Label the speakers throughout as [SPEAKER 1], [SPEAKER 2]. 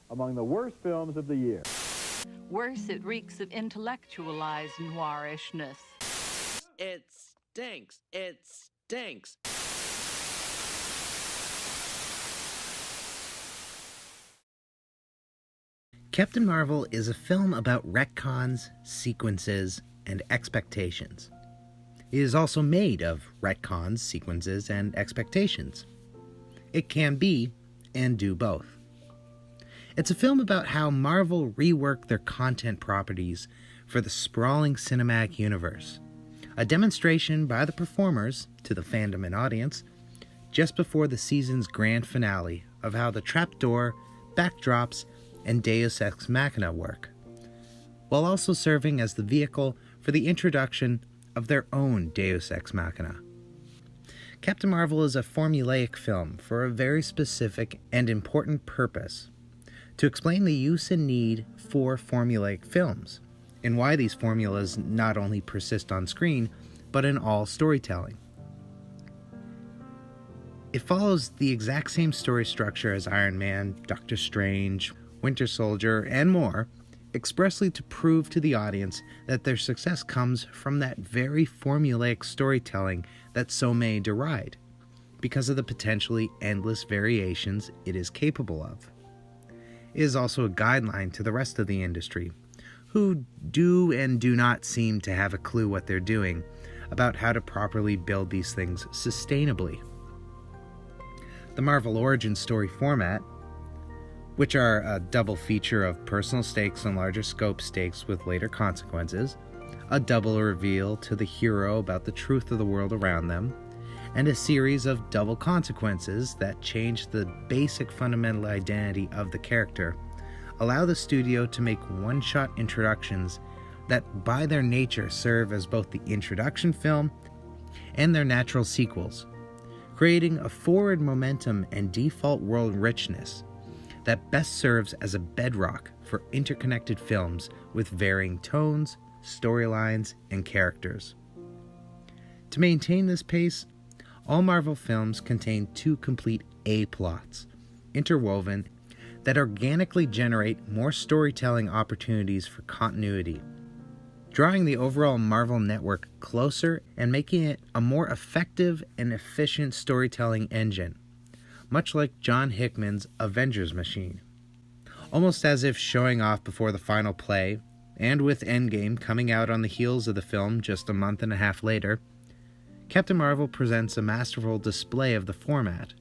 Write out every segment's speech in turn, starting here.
[SPEAKER 1] among the worst films of the year.
[SPEAKER 2] Worse, it reeks of intellectualized noirishness.
[SPEAKER 3] It stinks. It stinks.
[SPEAKER 4] Captain Marvel is a film about retcons, sequences, and expectations. It is also made of retcons, sequences, and expectations. It can be and do both. It's a film about how Marvel reworked their content properties for the sprawling cinematic universe, a demonstration by the performers to the fandom and audience just before the season's grand finale of how the trapdoor, backdrops, and Deus Ex Machina work, while also serving as the vehicle for the introduction of their own Deus Ex Machina. Captain Marvel is a formulaic film for a very specific and important purpose: to explain the use and need for formulaic films, and why these formulas not only persist on screen, but in all storytelling. It follows the exact same story structure as Iron Man, Doctor Strange, Winter Soldier, and more, expressly to prove to the audience that their success comes from that very formulaic storytelling that so many deride, because of the potentially endless variations it is capable of. It is also a guideline to the rest of the industry, who do and do not seem to have a clue what they're doing about how to properly build these things sustainably. The Marvel origin story format, which are a double feature of personal stakes and larger scope stakes with later consequences, a double reveal to the hero about the truth of the world around them, and a series of double consequences that change the basic fundamental identity of the character, allow the studio to make one-shot introductions that by their nature serve as both the introduction film and their natural sequels, creating a forward momentum and default world richness that best serves as a bedrock for interconnected films with varying tones, storylines, and characters. To maintain this pace, all Marvel films contain two complete A-plots, interwoven, that organically generate more storytelling opportunities for continuity, drawing the overall Marvel network closer and making it a more effective and efficient storytelling engine, much like John Hickman's Avengers machine. Almost as if showing off before the final play, and with Endgame coming out on the heels of the film just a month and a half later, Captain Marvel presents a masterful display of the format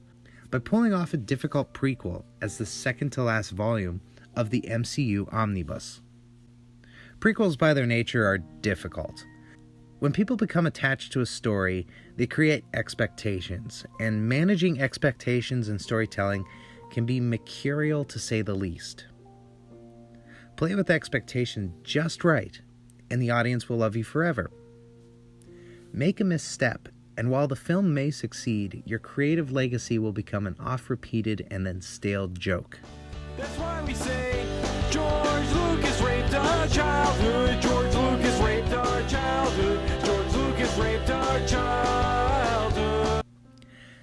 [SPEAKER 4] by pulling off a difficult prequel as the second-to-last volume of the MCU omnibus. Prequels by their nature are difficult. When people become attached to a story, they create expectations, and managing expectations in storytelling can be mercurial to say the least. Play with expectation just right, and the audience will love you forever. Make a misstep, and while the film may succeed, your creative legacy will become an oft-repeated and then stale joke.
[SPEAKER 5] That's why we say George Lucas raped our childhood. George Lucas raped our childhood. George Lucas raped our childhood.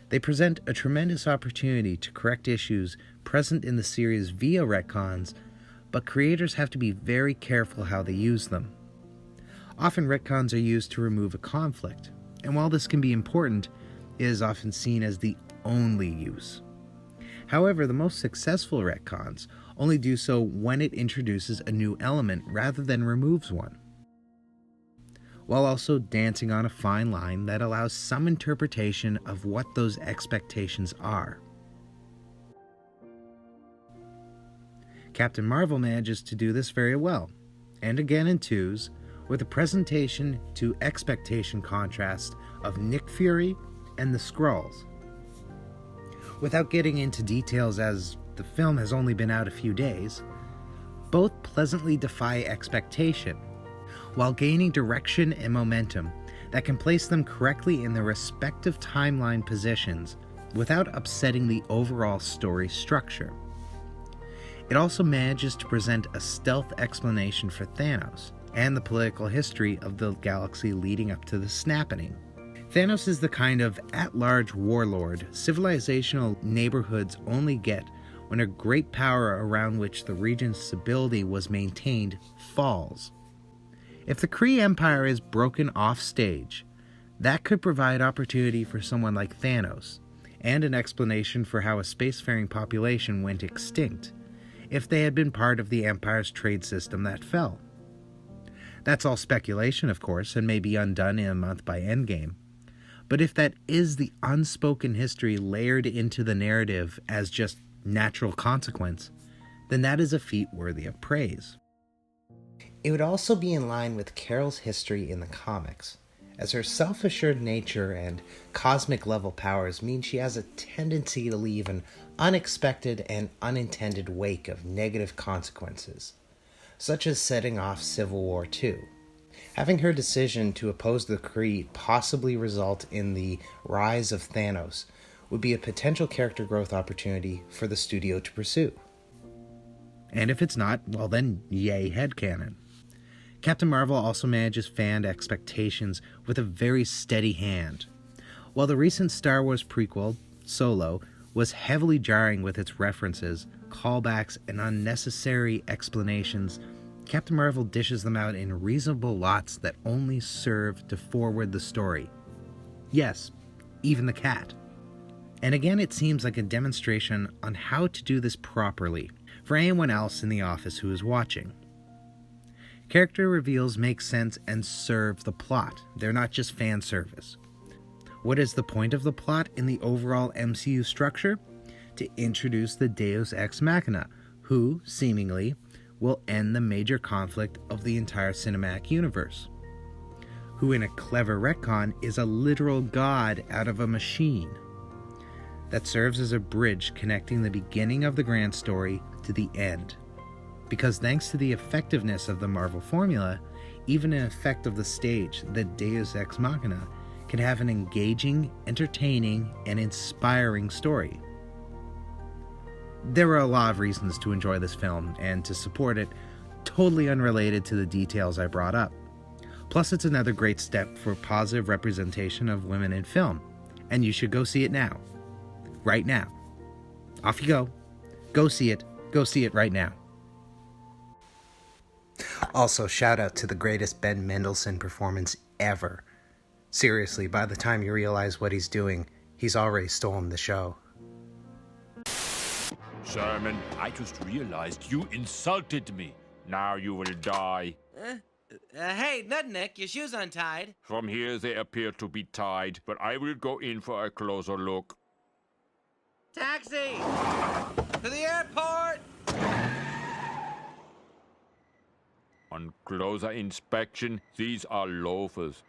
[SPEAKER 4] They present a tremendous opportunity to correct issues present in the series via retcons, but creators have to be very careful how they use them. Often retcons are used to remove a conflict, and while this can be important, it is often seen as the only use. However, the most successful retcons only do so when it introduces a new element rather than removes one, while also dancing on a fine line that allows some interpretation of what those expectations are. Captain Marvel manages to do this very well, and again in twos, with a presentation to expectation contrast of Nick Fury and the Skrulls. Without getting into details as the film has only been out a few days, both pleasantly defy expectation, while gaining direction and momentum that can place them correctly in their respective timeline positions without upsetting the overall story structure. It also manages to present a stealth explanation for Thanos and the political history of the galaxy leading up to the snapping. Thanos is the kind of at-large warlord civilizational neighborhoods only get when a great power around which the region's stability was maintained falls. If the Kree Empire is broken off stage, that could provide opportunity for someone like Thanos, and an explanation for how a spacefaring population went extinct if they had been part of the Empire's trade system that fell. That's all speculation, of course, and may be undone in a month by Endgame. But if that is the unspoken history layered into the narrative as just natural consequence, then that is a feat worthy of praise. It would also be in line with Carol's history in the comics, as her self-assured nature and cosmic-level powers mean she has a tendency to leave an unexpected and unintended wake of negative consequences, such as setting off Civil War II. Having her decision to oppose the Kree possibly result in the rise of Thanos would be a potential character growth opportunity for the studio to pursue. And if it's not, well then, yay headcanon. Captain Marvel also manages fan expectations with a very steady hand. While the recent Star Wars prequel, Solo, was heavily jarring with its references, callbacks, and unnecessary explanations, Captain Marvel dishes them out in reasonable lots that only serve to forward the story. Yes, even the cat. And again, it seems like a demonstration on how to do this properly for anyone else in the office who is watching. Character reveals make sense and serve the plot. They're not just fan service. What is the point of the plot in the overall MCU structure? To introduce the Deus Ex Machina, who, seemingly, will end the major conflict of the entire cinematic universe. Who, in a clever retcon, is a literal god out of a machine. That serves as a bridge connecting the beginning of the grand story to the end. Because thanks to the effectiveness of the Marvel formula, even an effect of the stage, the Deus Ex Machina, can have an engaging, entertaining, and inspiring story. There are a lot of reasons to enjoy this film and to support it, totally unrelated to the details I brought up. Plus, it's another great step for positive representation of women in film, and you should go see it now. Right now. Off you go. Go see it. Go see it right now. Also, shout out to the greatest Ben Mendelsohn performance ever. Seriously, by the time you realize what he's doing, he's already stolen the show.
[SPEAKER 6] Sherman, I just realized you insulted me. Now you will die.
[SPEAKER 3] Hey, Nutneck, your shoe's untied.
[SPEAKER 6] From here they appear to be tied, but I will go in for a closer look.
[SPEAKER 3] Taxi! To the airport!
[SPEAKER 6] On closer inspection, these are loafers.